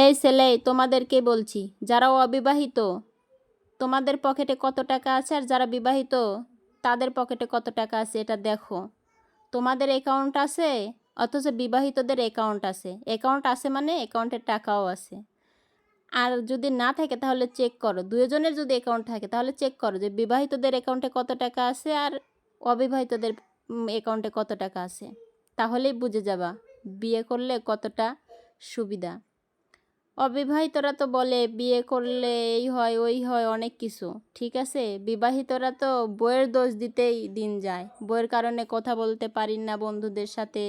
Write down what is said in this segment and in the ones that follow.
এই ছেলে, তোমাদেরকে বলছি, যারা অবিবাহিত তোমাদের পকেটে কত টাকা আছে, আর যারা বিবাহিত তাদের পকেটে কত টাকা আছে এটা দেখো। তোমাদের অ্যাকাউন্ট আছে, অথচ বিবাহিতদের অ্যাকাউন্ট আছে। অ্যাকাউন্ট আছে মানে অ্যাকাউন্টের টাকাও আছে। আর যদি না থাকে তাহলে চেক করো, দুজনের যদি অ্যাকাউন্ট থাকে তাহলে চেক করো যে বিবাহিতদের অ্যাকাউন্টে কত টাকা আছে আর অবিবাহিতদের অ্যাকাউন্টে কত টাকা আছে। তাহলেই বুঝে যাবা বিয়ে করলে কতটা সুবিধা। অবিবাহিতরা তো বলে বিয়ে করলে এই হয় ওই হয় অনেক কিছু, ঠিক আছে। বিবাহিতরা তো বইয়ের দোষ দিতেই দিন যায়। বইয়ের কারণে কথা বলতে পারি না বন্ধুদের সাথে,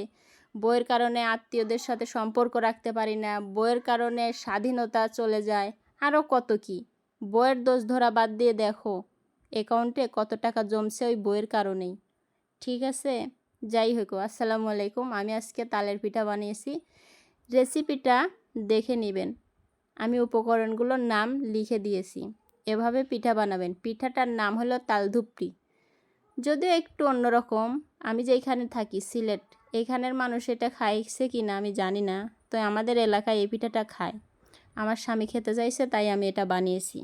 বইয়ের কারণে আত্মীয়দের সাথে সম্পর্ক রাখতে পারি না, বইয়ের কারণে স্বাধীনতা চলে যায়, আরও কত কি। বইয়ের দোষ ধরা বাদ দিয়ে দেখো অ্যাকাউন্টে কত টাকা জমছে ওই বইয়ের কারণেই, ঠিক আছে। যাই হোক, আসসালামু আলাইকুম। আমি আজকে তালের পিঠা বানিয়েছি, রেসিপিটা দেখে নেবেন। আমি উপকরণগুলোর নাম লিখে দিয়েছি, এভাবে পিঠা বানাবেন। পিঠাটার নাম হলো তালধুপড়ি, যদিও একটু অন্যরকম। আমি যেখানে থাকি সিলেট, এইখানের মানুষ এটা খাইছে কি না আমি জানি না, তো আমাদের এলাকায় এই পিঠাটা খায়। আমার স্বামী খেতে চাইছে তাই আমি এটা বানিয়েছি।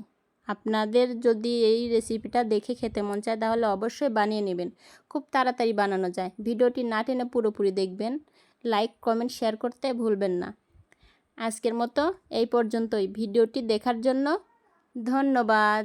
আপনাদের যদি এই রেসিপিটা দেখে খেতে মন চায় তাহলে অবশ্যই বানিয়ে নেবেন, খুব তাড়াতাড়ি বানানো যায়। ভিডিওটি না টেনে পুরোপুরি দেখবেন, লাইক কমেন্ট শেয়ার করতে ভুলবেন না। আজকের মতো এই পর্যন্তই। ভিডিওটি দেখার জন্য ধন্যবাদ।